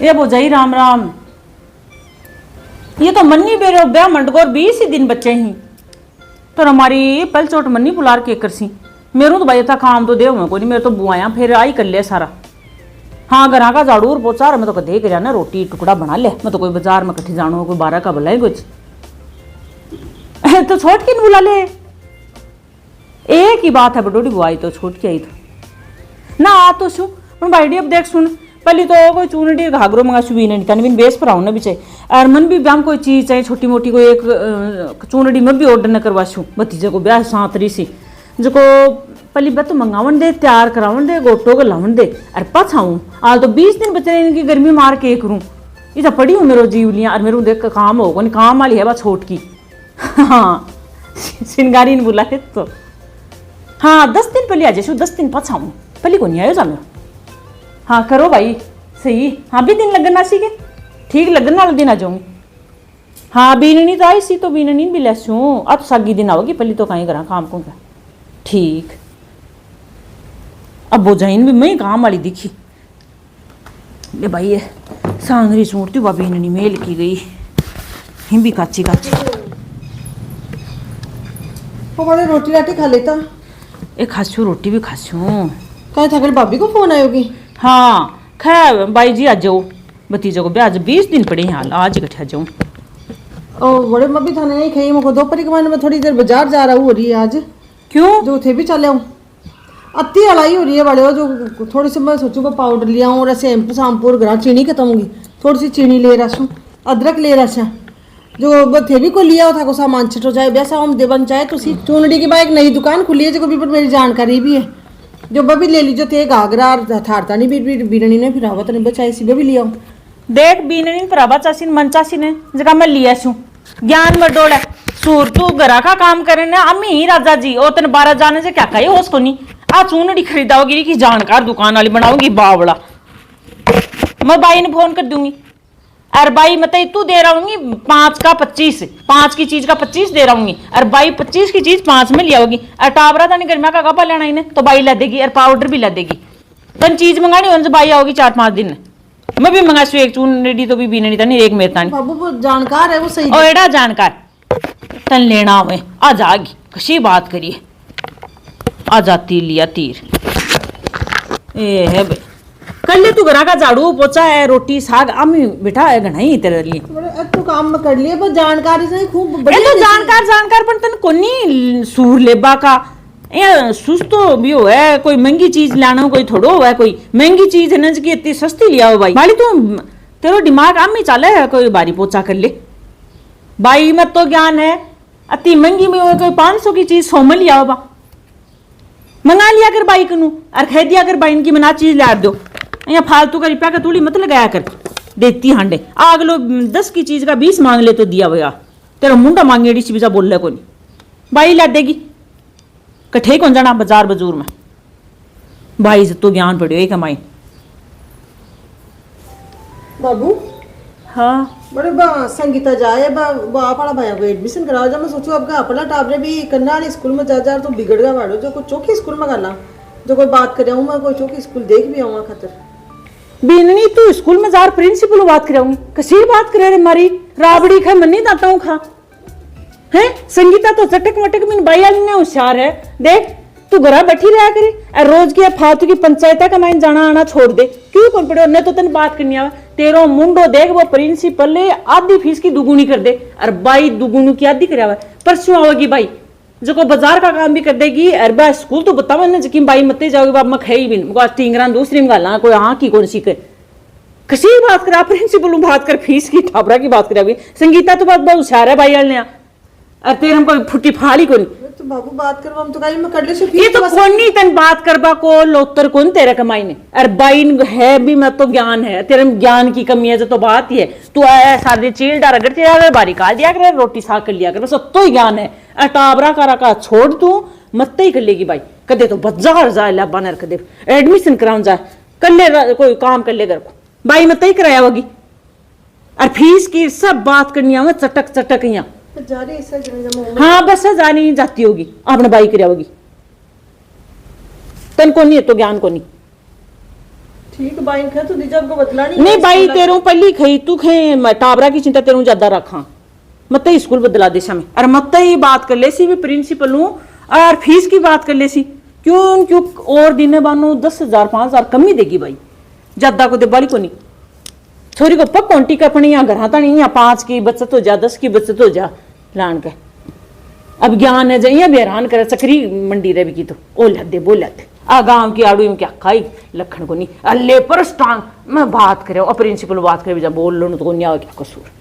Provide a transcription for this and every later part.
ये बोझाई राम राम। ये तो मन्नी बेरो ब्याह मंडगोर 20 ही दिन बच्चे ही तो हमारी पल चोट मन्नी बुलार के करसी मेरू तो भाई था काम तो दे हुए कोई नहीं मेरे तो बुआया फिर आई कर ले सारा। हाँ घर का झाड़ू और पोचा मैं तो कदे कर ना रोटी टुकड़ा बना ले मैं तो कोई बाजार में कट्ठी जानो कोई 12 का बुलाए कुछ तो छोट की बुला ले। एक ही बात है बडोड़ी बुआई तो छोट की आई तो ना आ तो शू भाई अब देख सुन पहले तो कोई चूनडी घाघरो मंगा सुबी नहीं तन बिन बेस पर आऊँ ना भी चाहिए और मन भी ब्याम कोई चीज चाहिए छोटी मोटी कोई एक चूनडी में भी ऑर्डर न करवा छू भतीजे को ब्याह सांतरी सी जो को पहली बात तो मंगावन दे तैयार करावन दे गोटो को लावन दे और पछाऊँ आज तो 20 दिन बचे इनकी गर्मी मार के करूँ इसे पड़ी हूँ मेरे जीवलियाँ और मेरे देख काम हो नहीं काम वाली है बस छोट की। हाँ सिंगारी ने बुला है तो हाँ 10 दिन पहले आ जाए 10 दिन पछाऊँ पहले को नहीं आयो जा मेरा। हाँ करो भाई सही हाँ भी दिन लगन नासी के ठीक लगन वाला दिन आ जाऊंगी। हाँ बीननी तो आई सी तो बीननी भी लैसू अब सागी दिन आओगी पहले तो कहीं करा काम को ठीक अब बोझाइन भी मैं काम वाली दिखी ले भाई ये सांगरी सूटती वह बीननी मेल की गई हिम भी काची काची हमारे रोटी राटी खा लेता एक खासू रोटी भी खासू कहा था भाभी को फोन आयोगी। हाँ खैर भाई जी आ जाओ भतीजे को ब्याह 20 दिन पड़े हैं आज इकट्ठे आ जाऊँ। ओ बड़े मम्मी थाने नहीं खाई मुझको दोपहर के महीने में थोड़ी देर बाजार जा रहा हूँ हो रही है आज क्यों जो थे भी चले हूँ अति हलाई हो रही है बड़े हो जो थोड़ी सी मैं सोचूंगा पाउडर लिया हूँ और शैम्पू शैम्पू और ग्राम चीनी खत्म होगी थोड़ी सी चीनी ले रहा हूँ अदरक ले रहा जो थे भी को लिया था को सामान छट हो जाए वैसा हम दे बन चाहे तो चूनड़ी की बाइक नई दुकान खुली है जो कभी पर मेरी जानकारी भी है जो बबी ले लीजिए थे घाघरा थारता नहीं बीरणी ने फिर आवत नहीं बचाई सी भी लिया देख बीननी प्रभा चासी मन चासी ने जगह मैं लिया छू ज्ञान में डोला सूर तू घरा का काम करे ना अम्मी ही राजा जी ओ तेन 12 जाने से क्या कही होश को नहीं आ चूनड़ी खरीदाओगी की जानकार दुकान वाली बनाऊंगी बावड़ा मैं बाई ने फोन कर दूंगी और बाई मतलब तू दे रहा हूँ 5 का 25 5 की चीज का 25 दे रहा हूँ और बाई 25 की चीज 5 में लिया होगी और टावरा था नहीं गर्मिया का कपा लेना इन्हें तो बाई ला देगी और पाउडर भी ला देगी तन चीज मंगानी उनसे बाई आओगी 4-5 दिन मैं भी मंगा एक चूनड़ी तो भी बीननी था नहीं एक मेरे तानी बाबू वो जानकार है वो सही ओ एड़ा जानकार तन लेना हुए आ जागी कशी बात करिए आ जाती लिया तीर ए है भाई कर ले तू घरा का झाड़ू पोछा है रोटी साग अम्मी बेटा है घना ही तेरे लिए तू काम में कर लिए पर जानकारी से खूब बढ़िया तो जानकार पर तन कोनी सूर लेबा का ये सुस्तो भी हो है कोई महंगी चीज लाना कोई थोड़ो है कोई महंगी चीज है ना जी इतनी सस्ती लिया हो भाई माली तू तेरो दिमाग अम्मी चाले है कोई बारी पोछा कर ले भाई मत तो ज्ञान है अति महंगी में कोई 500 की चीज 100 में लिया होगा मंगा लिया कर बाई कनू और कह दिया कर बाई इनकी मना चीज ला दो या फालतू का रुपया का तूड़ी मत लगाया कर देती हांडे आग लो 10 की चीज का 20 मांग ले तो दिया भैया तेरा मुंडा मांगे एडी चीजा बोल ले कोनी बाई ला देगी कठे कौन जाना बाजार बजूर में भाई से तो ज्ञान पड़ियो एक कमाई बाबू हाँ बड़े संगीता जाए अपना भाई को एडमिशन कराओ जब मैं सोचू अब अपना टाबरे भी करना वाली स्कूल में जा तो बिगड़ गया बाड़ो जो कुछ चौकी स्कूल में करना जो कोई बात करे मैं कोई चौकी स्कूल देख भी आऊंगा खातर बीननी तू स्कूल में जार प्रिंसिपल बात कराऊंगी कसी बात करे रे मारी राबड़ी खा मन्नी दाता हूँ खा है संगीता तो चटक मटक में बाई ने होशियार है देख तू घरा बैठी रहा करे और रोज की फालतू की पंचायत का माइन जाना आना छोड़ दे क्यों कौन पड़े न तो तेन बात करनी आवे तेरो मुंडो देख वो प्रिंसिपल ने आधी फीस की दुगुनी कर दे और बाई दुगुनी की आधी करावे परसों आवेगी बाई जो को बाजार का काम भी कर देगी और बा स्कूल तो बतावा ना कि बाई मत जाओगी बाप मैं खाई भी मुझे टिंगरा दूसरी में गाला कोई हाँ की कौन सी कर कसी बात करा प्रिंसिपल बात कर फीस की ठाबरा की बात करा संगीता तो बात बहुत होशियार है बाई ने और तेरे हमको फुटी फाड़ी को तो बाबू बात करवा हम तो कहीं मैं कर ले ये तो कौन नहीं तन बात करबा को लोतर कौन तेरे कमाई ने और बाइन है भी मैं तो ज्ञान है तेरे में ज्ञान की कमी है जो तो बात ही है तू आया सारे चील डार अगर तेरा बारी काट दिया कर रोटी साग कर लिया कर बस तो ही ज्ञान है अटाबरा का छोड़ तू मत ही कर लेगी भाई कदे तो बाजार जाए ला बनर कदे एडमिशन कराउन जाए कर ले कोई काम कर ले घर को भाई मत ही कराया होगी और फीस की सब बात करनी है चटक चटक यहाँ हाँ बस जानी जाती होगी आपने बाई कराया होगी तन को नहीं है तो ज्ञान को नहीं ठीक बाइन खे तू दीजा को बदला नहीं भाई तेरू पहली खई तू खे टाबरा की चिंता तेरू ज्यादा रखा मत ही स्कूल बदला दे समय और मत ही बात कर ले सी भी प्रिंसिपल हूँ और फीस की बात कर ले सी क्यों क्यों और दिन बानो 10,000 5,000 कम ही देगी भाई ज्यादा को दे बड़ी को नहीं छोरी को पक कौंटी का अपनी यहाँ घर आता नहीं यहाँ 5 की बचत हो जा 10 की बचत हो जा लान के अब ज्ञान है जाइए बेरान करे चक्री मंडी रे भी की तो ओ लदे बोल लदे आ गांव की आड़ू में क्या खाई लखन को नहीं अल्ले पर स्टांग मैं बात करे और प्रिंसिपल बात करे जब बोल लो तो नहीं क्या कसूर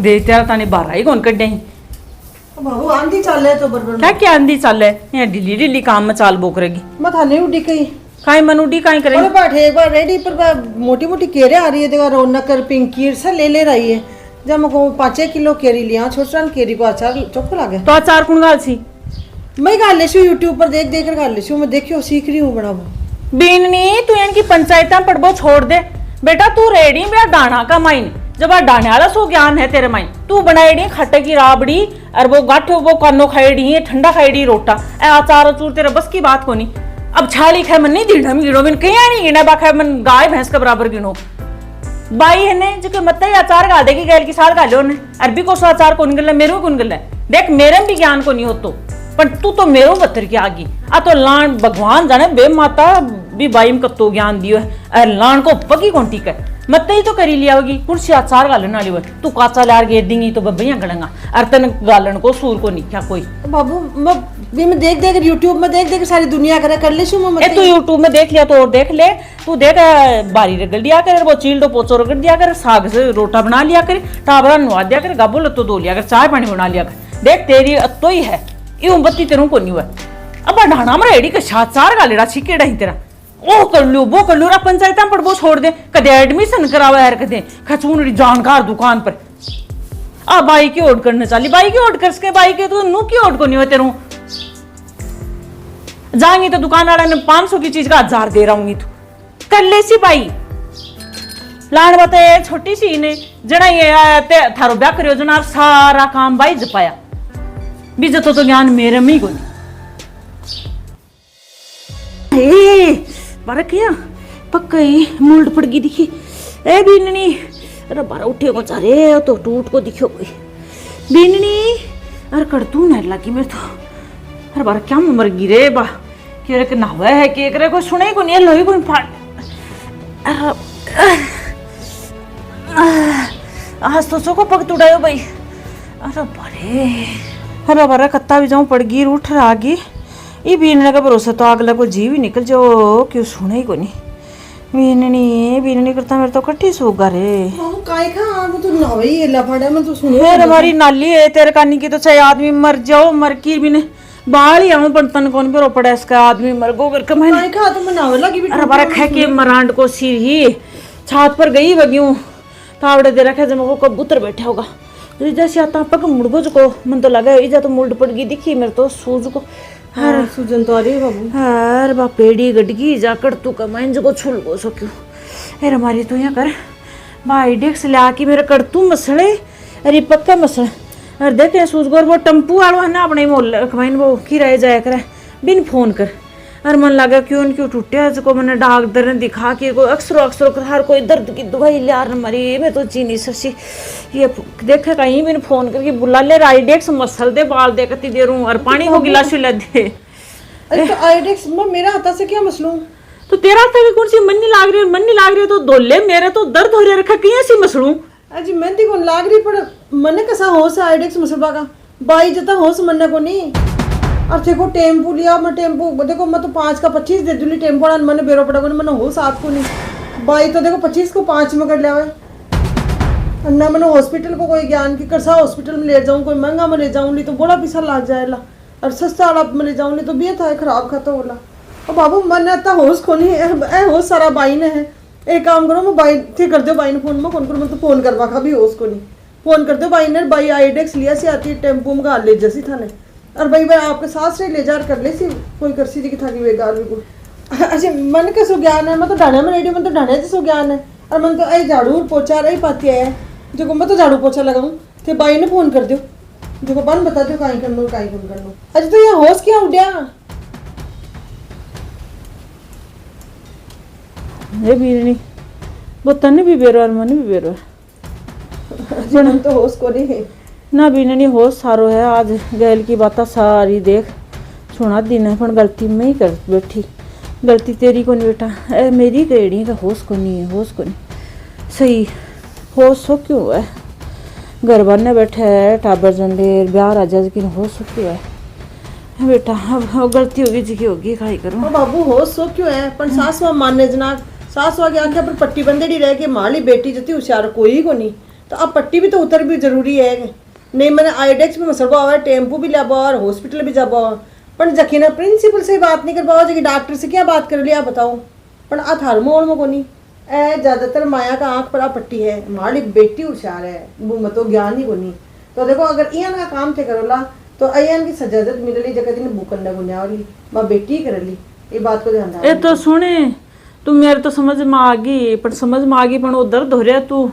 दे तेरा ताने 12 ही कौन कड्डे बाबू आंधी चल है तो बरबर क्या क्या आंधी चल है यहाँ ढिली ढिली काम में चाल बोकरेगी मैं थाने उड़ी कही काई मन उड़ी काई करे अरे बैठे एक बार रेडी पर मोटी मोटी केरे आ रही है देखो रौनक कर पिंकी सा ले रही है जब मैं 5 किलो केरी लिया छोटा केरी को अचार चुप लागे तो अचार कौन गाल सी मैं गाल लेशू यूट्यूब पर देख कर गाल लेशू मैं देखियो सीख रही हूँ बड़ा बीननी तू इनकी पंचायत पढ़बो छोड़ दे बेटा तू रेडी मेरा दाना का माइन जब आ डाने वाला सो ज्ञान है तेरे माइन तू बनाई खट्टे की राबड़ी और वो गाठो वो कानो खाईडी है ठंडा खाईडी रोटा ए अचार अचूर तेरे बस की बात को नहीं अब छाली खाए मन नहीं गिनो गिनो बिन कहीं नहीं गिना बाखा मन गाय भैंस के बराबर गिनो बाई है ने जो मत ही अचार गा देगी गैल की साल गालो ने अरबी को सो अचार कौन गल मेरे कौन गल देख मेरे भी ज्ञान को नहीं हो तो पर तू तो मेरो बतर की आगी आ तो लान भगवान जाने बे माता भी बाई में कत्तो ज्ञान दियो है लान को पकी कौन ठीक है मत ही तो करी लिया होगी कुर्सी अचार गालन वाली वो तू काचा लार गे देंगी तो बब्बियां गड़ेगा अरतन गालन को सूर को नहीं क्या कोई बाबू मैं देख यूट्यूब में देख सारी दुनिया कर ले मैं तू यूट्यूब में देख लिया तो और देख ले तू देख बारी रगड़ दिया कर वो चील दो पोचो रगड़ दिया कर साग से रोटा बना लिया कर टाबरा नुआ दिया कर गाबो लत्तो धो लिया कर चाय पानी बना लिया कर देख तेरी अत्तो ही है ये बत्ती तेरू को नहीं हुआ अब ढाणा में रेडी का चार गालेड़ा छिकेड़ा ही तेरा ओ कर लो वो कर लो पंचायत पर वो छोड़ दे कदे एडमिशन करावा यार कदे खचून जानकार दुकान पर आ बाई की ओट करने चाली बाई की ओट कर सके बाई के तो नु की ओट को नहीं हुआ तेरू जाएंगी तो दुकान वाला ने 500 की चीज का 1000 दे रहा हूँ तू कर ले सी बाई लाड बते छोटी सी ने जड़ा ये थारो ब्याह करियो जना सारा काम बाई जपाया बीज तो ज्ञान मेरे में ही कोनी बारा क्या पक्की मुल्ड पड़ गई दिखी ए बीननी अरे बारा उठे को चारे तो टूट को दिखो कोई बीननी अरे कर तू नहीं लगी मेरे तो अरे बारा क्या मर गई रे बा के रे ना हुआ है के करे को सुने को नहीं लोही को फाट आज तो सो को पग तुड़ायो भाई अरे बड़े अरे बारा कत्ता भी जाऊं पड़ गई उठ रहा गई ये बीनने का भरोसा तो अगला को जीव ही निकल जो क्यों सुने ही को नहीं बीननी करता मेरे तो कट्ठी सोगा रे काय खा वो तो ना वही लफड़ा में तो सुने फिर हमारी नाली है तेरे कानी की तो चाहे आदमी मर जाओ मर की भी ने बाल ही आऊं तन कौन पे पड़ा इसका आदमी मर गो करके मैंने काय खा तो मनावे लगी अरे बारा खा के मरांड को सिर ही छात पर गई बगियूं तावड़े दे रखा जब वो कबूतर बैठा होगा जैसे आता पक मुड़गो को मन तो लगा इजा तो मुल्ड पड़ गई दिखी मेरे तो सूज को हर सुजन तो अरे बाबू हर बा पेड़ी गडगी जाकर तू कमाइन जो छुल गो सो क्यों अरे हमारी तो यहाँ कर भाई डेक्स ले आके मेरे कर तू मसले अरे पक्का मसला अरे देखे सूज गोर वो टम्पू वालों है ना अपने मोल कमाइन वो किराए जाया करे बिन फोन कर अरे मन लगा क्यों टूटे को मैंने डॉक्टर ने दिखा के कोई अक्सर हर कोई दर्द की दवाई ले यार मरी मैं तो चीनी ससी ये देखे कहीं भी फोन करके बुला ले आईडेक्स मसल दे बाल दे कती दे रूं और पानी को गिलास ले दे अरे तो आईडेक्स मेरा हाथ से क्या मसलूं तो तेरा हाथ कौन सी मन नहीं लाग रही तो दोले मेरे तो दर्द हो रहा रखा किया सी मसलूं अजी मेहंदी को लाग रही पर मने कसा होश है आईडेक्स मसलबा का बाई जता होश मन्ने को नहीं और देखो टेम्पू लिया मैं टेम्पू देखो मैं तो 5 का 25 दे दूली टेम्पो वाला मैंने बेरो पड़ा मैंने हो साथ को नहीं बाई तो देखो 25 को 5 में कर लिया है ना मैंने हॉस्पिटल को कोई ज्ञान की करसा हॉस्पिटल में ले जाऊँ कोई महंगा में ले जाऊँगी तो बड़ा पैसा लग जाएगा और सस्ता वाला में ले जाऊँगी तो भी था खराब खाता बोला और बाबू मैंने इतना होश को नहीं होश सारा बाई ने है एक काम करो मैं बाई थे कर दो बाई ने फोन में कौन करो मैं तो फोन करवा का भी होश को नहीं फोन कर दो बाई ने बाई आईडेक्स लिया से आती है टेम्पो में गाल ले जैसी था ने और भाई आपके साथ से ले जा कर ले सी कोई कर सी थी कि था कि बेकार बिल्कुल अच्छा मन का सो ज्ञान है मैं तो ढाने में रेडी मन तो ढाने से सो ज्ञान है और मन तो आई झाड़ू पोछा रही पाती है जो मैं तो झाड़ू पोछा लगाऊं थे बाई ने फोन कर दो देखो बन बता दो काई कर लो काई कर लो। अच्छा तो ये होश क्या उड़िया ये भी नहीं वो तने भी बेरो और मन भी बेरो मन तो होश को नहीं है। ना भी नहीं होश सारो है। आज गैल की बात सारी देख सुना दिन है पर गलती मैं ही कर बैठी। गलती तेरी को नहीं बेटा, ए मेरी कड़ी का होश को नहीं है, होश को नहीं सही। होश हो क्यों है? घर बनने बैठे है टाबर जंडेर ब्याह राजा की होश हो क्यों है बेटा? अब गलती होगी जी की होगी, खाई करूँ। ओ बाबू होश सो क्यों है पण सासवा मानने जना सासवा के आंखें पर पट्टी बंदेड़ी रह के माली बेटी जती होशियार कोई को नहीं। तो अब पट्टी भी तो उतर भी जरूरी है। नहीं मैंने आईडेक्स में मसलबा हुआ है, टेम्पू भी लाबा और हॉस्पिटल भी जाबा पर जखी ना प्रिंसिपल से बात नहीं कर पाओ जी डॉक्टर से क्या बात कर लिया बताओ। पर आ थार मोड़ में कोनी ए ज्यादातर माया का आंख पर आ पट्टी है, माली बेटी होशियार है वो मतो ज्ञान ही कोनी। तो देखो अगर इयन का काम थे करोला तो अयन की सजाजत मिलली जगह दिन भूखंडा गुन्या वाली मां बेटी करली। ये बात को ध्यान ए तो सुने तू मेरे तो समझ में आ गई पर समझ में आ गई पर वो दर्द हो रहा तू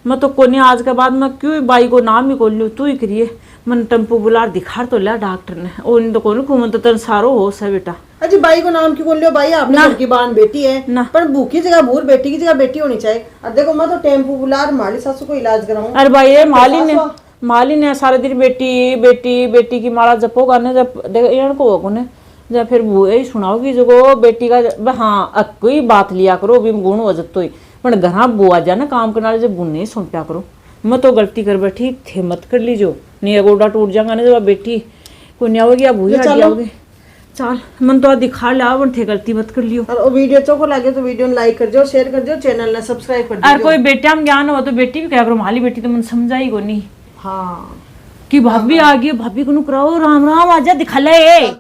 मैं तो कोनी आज के बाद मैं क्यों बाई को नाम ही खोल लूँ तू ही करिए मन टेम्पो बुलार दिखा तो लिया डॉक्टर ने ओ इन तो कौन घूमन तो तेन सारो होश है बेटा। अजी बाई को नाम क्यों बोल लियो? बाई आपने घर की बान बेटी है ना। पर भूखी जगह भूर बेटी की जगह बेटी होनी चाहिए। अब देखो मैं तो टेम्पू बुलार माली सासू को इलाज कराऊं। अरे भाई ये माली ने सारे दिन बेटी बेटी बेटी की माला जपोगा ने जब देखो को होगो ने जब फिर यही सुनाओगी जो बेटी का हाँ कोई बात लिया करो भी गुण हो जतो ही पर घर बुआ जा ना काम करने वाले जब गुण नहीं सौंपया करो। मैं तो गलती कर बैठी थे मत कर लीजो नहीं गोडा टूट जाएगा ना जब बेटी को नहीं आओगी अब हुई आओगे चल मन तो दिखा लिया थे गलती मत कर लियो। और वीडियो चोको लगे तो वीडियो लाइक कर दो शेयर कर दो चैनल ने सब्सक्राइब कर दो। अरे कोई बेटा में ज्ञान हो तो बेटी भी क्या करो माली बेटी तो मन समझाई को नहीं हाँ कि भाभी आ गई भाभी को कराओ राम राम आजा दिखा ले।